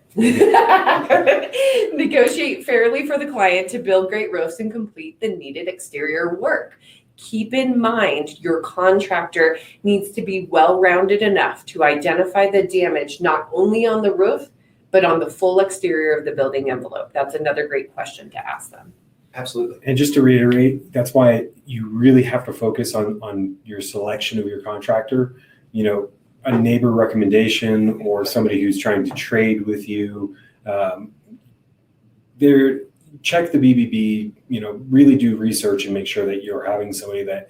Negotiate fairly for the client to build great roofs and complete the needed exterior work. Keep in mind your contractor needs to be well-rounded enough to identify the damage not only on the roof, but on the full exterior of the building envelope. That's another great question to ask them. Absolutely. And just to reiterate, that's why you really have to focus on your selection of your contractor. You know, a neighbor recommendation or somebody who's trying to trade with you, check the BBB, really do research and make sure that you're having somebody that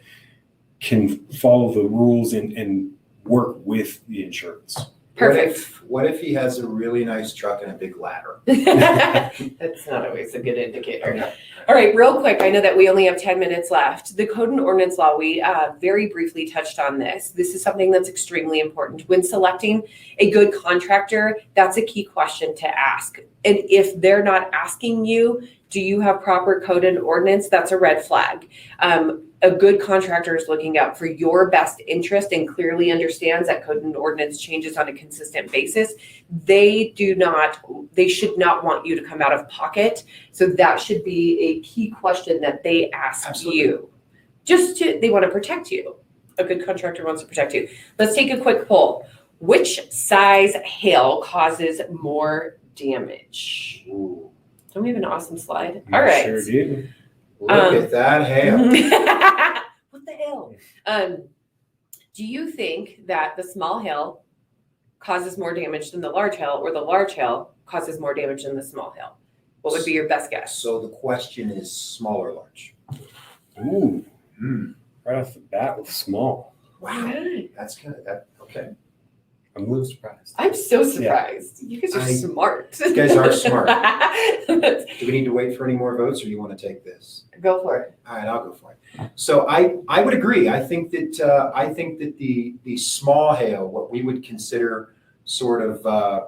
can follow the rules and work with the insurance. Perfect. What if he has a really nice truck and a big ladder? That's not always a good indicator. Okay. All right, real quick, I know that we only have 10 minutes left. The code and ordinance law, we very briefly touched on this. This is something that's extremely important. When selecting a good contractor, that's a key question to ask. And if they're not asking you, do you have proper code and ordinance? That's a red flag. A good contractor is looking out for your best interest and clearly understands that code and ordinance changes on a consistent basis. They should not want you to come out of pocket. So that should be a key question that they ask Absolutely. you. They want to protect you. A good contractor wants to protect you. Let's take a quick poll. Which size hail causes more damage? Ooh, Don't we have an awesome slide? You All right. Sure do. look at that hail. What the hell? Do you think that the small hail causes more damage than the large hail, or the large hail causes more damage than the small hail? What would be your best guess? So the question is small or large? Ooh, Hmm. right off the bat with small. Wow. Okay. That's kind of that. Okay. I'm a little surprised. I'm so surprised. You guys are smart. You guys are smart. Let's Do we need to wait for any more votes, or do you want to take this? go for it. All right, I'll go for it. So I would agree. I think that the small hail, what we would consider sort of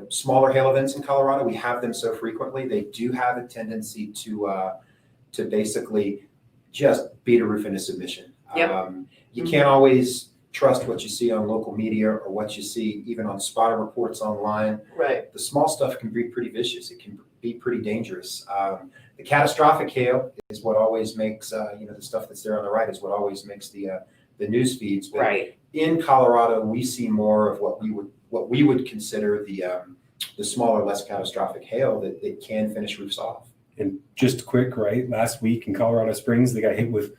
smaller hail events in Colorado, we have them so frequently. They do have a tendency to basically just beat a roof into submission. Yep. You can't always trust what you see on local media or what you see even on spotter reports online. Right. The small stuff can be pretty vicious. It can be pretty dangerous. The catastrophic hail is what always makes, the stuff that's there on the right is what always makes the news feeds. But Right. in Colorado, we see more of what we would consider the smaller, less catastrophic hail that can finish roofs off. And just quick, right? Last week in Colorado Springs, they got hit with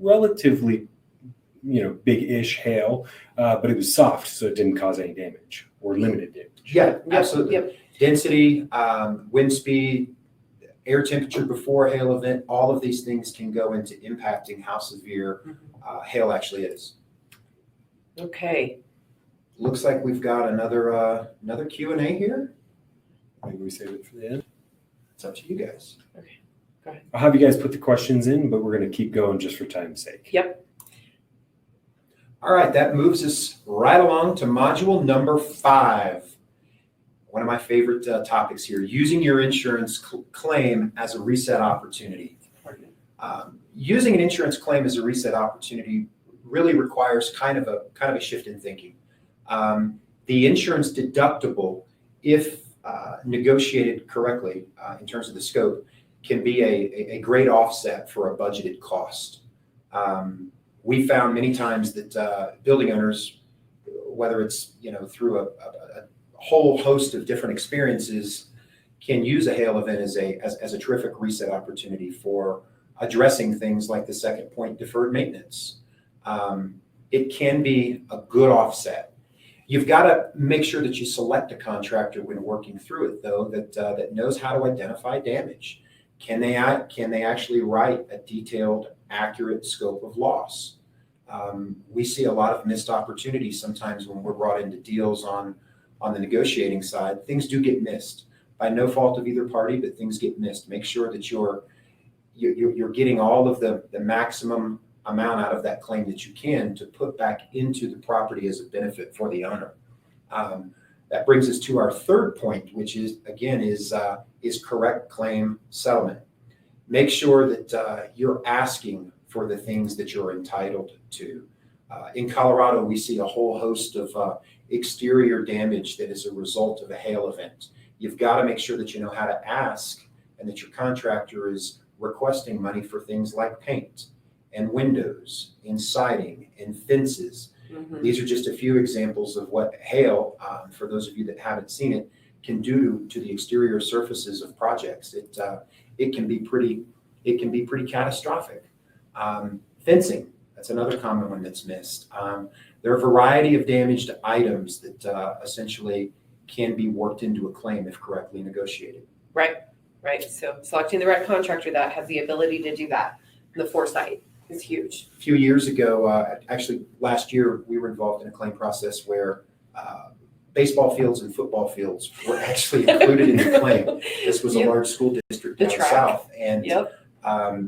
relatively, big-ish hail, but it was soft, so it didn't cause any damage or limited damage. Yeah, absolutely. Yep. Density, wind speed, air temperature before a hail event, all of these things can go into impacting how severe hail actually is. Okay. Looks like we've got another Q&A here. Maybe we save it for the end. It's up to you guys. I'll have you guys put the questions in, but we're going to keep going just for time's sake. Yep. All right, that moves us right along to module number 5. One of my favorite topics here, using your insurance claim as a reset opportunity. Using an insurance claim as a reset opportunity really requires kind of a shift in thinking. The insurance deductible, if negotiated correctly in terms of the scope, can be a great offset for a budgeted cost. We found many times that building owners, whether it's through a whole host of different experiences, can use a hail event as a terrific reset opportunity for addressing things like the second point, deferred maintenance. It can be a good offset. You've got to make sure that you select a contractor when working through it, though, that knows how to identify damage. Can they actually write a detailed, accurate scope of loss? We see a lot of missed opportunities sometimes when we're brought into deals on the negotiating side. Things do get missed by no fault of either party, but things get missed. Make sure that you're getting all of the maximum amount out of that claim that you can to put back into the property as a benefit for the owner. That brings us to our third point, which is correct claim settlement. Make sure that you're asking for the things that you're entitled to. In Colorado, we see a whole host of exterior damage that is a result of a hail event. You've got to make sure that you know how to ask and that your contractor is requesting money for things like paint and windows and siding and fences. Mm-hmm. These are just a few examples of what hail, for those of you that haven't seen it, can do to the exterior surfaces of projects. It can be pretty catastrophic. Fencing, that's another common one that's missed. There are a variety of damaged items that essentially can be worked into a claim if correctly negotiated. Right. right? So selecting the right contractor that has the ability to do that, the foresight is huge. A few years ago, actually last year, we were involved in a claim process where baseball fields and football fields were actually included in the claim. This was a Yep. large school district The down track. south, and Yep,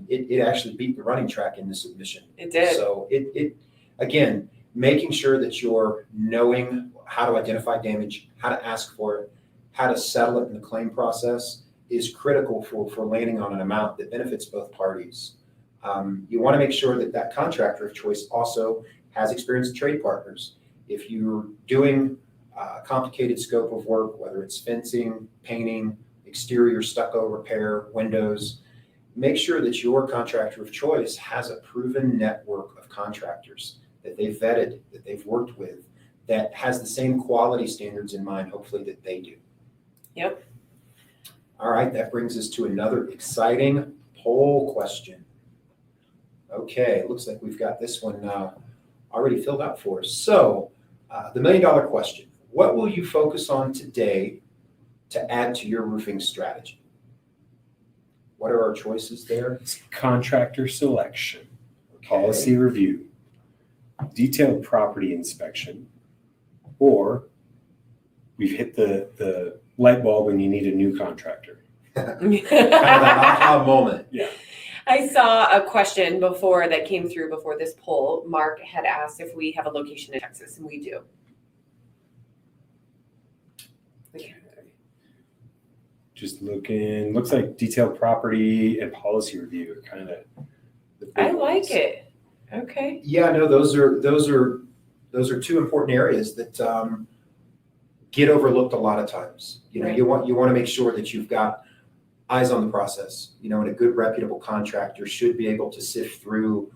it actually beat the running track in the submission. it did. So it again, making sure that you're knowing how to identify damage, how to ask for it, how to settle it in the claim process is critical for landing on an amount that benefits both parties. You want to make sure that that contractor of choice also has experienced trade partners. If you're doing a complicated scope of work, whether it's fencing, painting, exterior stucco repair, windows, make sure that your contractor of choice has a proven network of contractors that they've vetted, that they've worked with, that has the same quality standards in mind, hopefully, that they do. Yep. All right, that brings us to another exciting poll question. Okay, looks like we've got this one already filled out for us. So, the $1 million question, what will you focus on today to add to your roofing strategy? What are our choices there? It's contractor selection, Okay. policy review, detailed property inspection, or we've hit the light bulb and you need a new contractor. Kind of that aha moment. Yeah. I saw a question before that came through before this poll. Mark had asked if we have a location in Texas, and we do. Okay. Just looking, looks like detailed property and policy review are kind of the big I like ones. it. Okay. Yeah, no, those are two important areas that get overlooked a lot of times. You know, Right. you want to make sure that you've got eyes on the process. You know, and a good reputable contractor should be able to sift through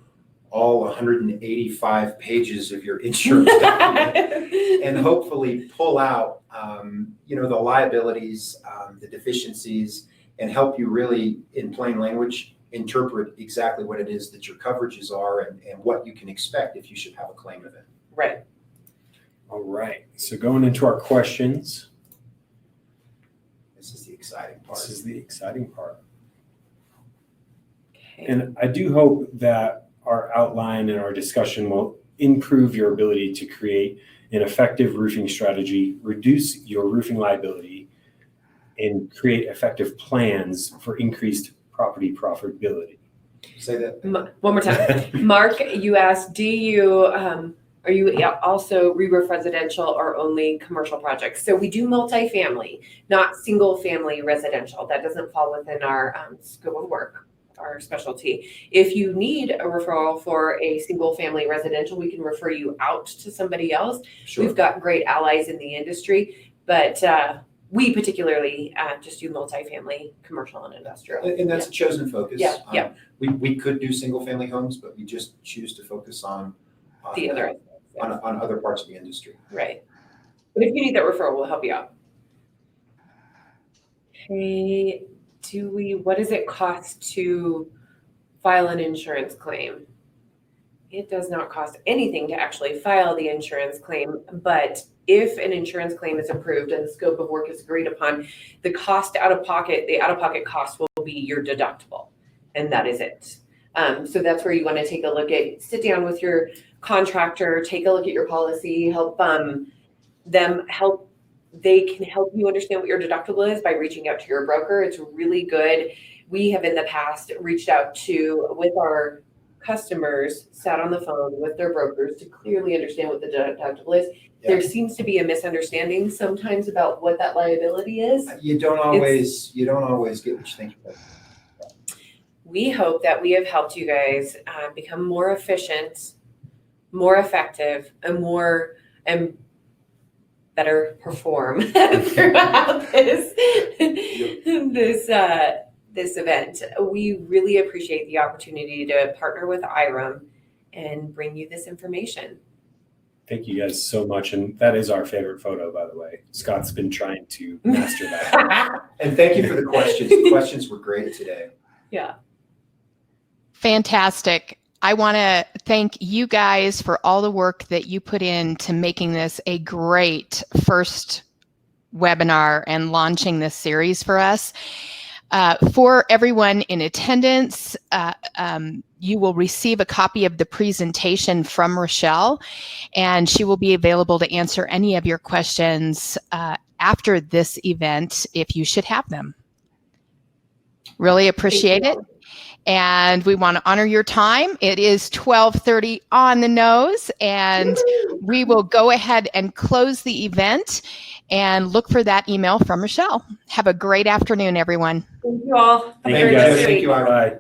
all 185 pages of your insurance document and hopefully pull out, the liabilities, the deficiencies, and help you really, in plain language, interpret exactly what it is that your coverages are and what you can expect if you should have a claim event. Right. All right. So going into our questions, This is the exciting part. this is the exciting part. Okay. And I do hope that our outline and our discussion will improve your ability to create an effective roofing strategy, reduce your roofing liability, and create effective plans for increased property profitability. Say that. One more time. Mark, you asked, are you also re-roof residential or only commercial projects? So we do multifamily, not single family residential. That doesn't fall within our scope of work, our specialty. If you need a referral for a single family residential, we can refer you out to somebody else. Sure. We've got great allies in the industry, but we particularly just do multifamily, commercial, and industrial. And that's a chosen focus. Yeah, yeah. We could do single family homes, but we just choose to focus on The other, on other parts of the industry. right. But if you need that referral, we'll help you out. Okay, what does it cost to file an insurance claim? It does not cost anything to actually file the insurance claim, but if an insurance claim is approved and the scope of work is agreed upon, the out-of-pocket cost will be your deductible, and that is it. So that's where you want to take a look at, sit down with your contractor, take a look at your policy, help they can help you understand what your deductible is by reaching out to your broker. It's really good. We have in the past reached out with our customers, sat on the phone with their brokers to clearly understand what the deductible is. Yeah. There seems to be a misunderstanding sometimes about what that liability is. You don't always get what you think. We hope that we have helped you guys become more efficient, more effective, and better perform throughout this event. We really appreciate the opportunity to partner with IREM and bring you this information. Thank you guys so much. And that is our favorite photo, by the way. Scott's been trying to master that. And thank you for the questions. The questions were great today. Yeah. Fantastic. I want to thank you guys for all the work that you put in to making this a great first webinar and launching this series for us. For everyone in attendance, you will receive a copy of the presentation from Rochelle, and she will be available to answer any of your questions after this event if you should have them. Really appreciate it. And we want to honor your time. It is 12:30 on the nose, and we will go ahead and close the event and look for that email from Rochelle. Have a great afternoon, everyone. Thank you all. Thank you, guys. Thank you, Ira. Bye.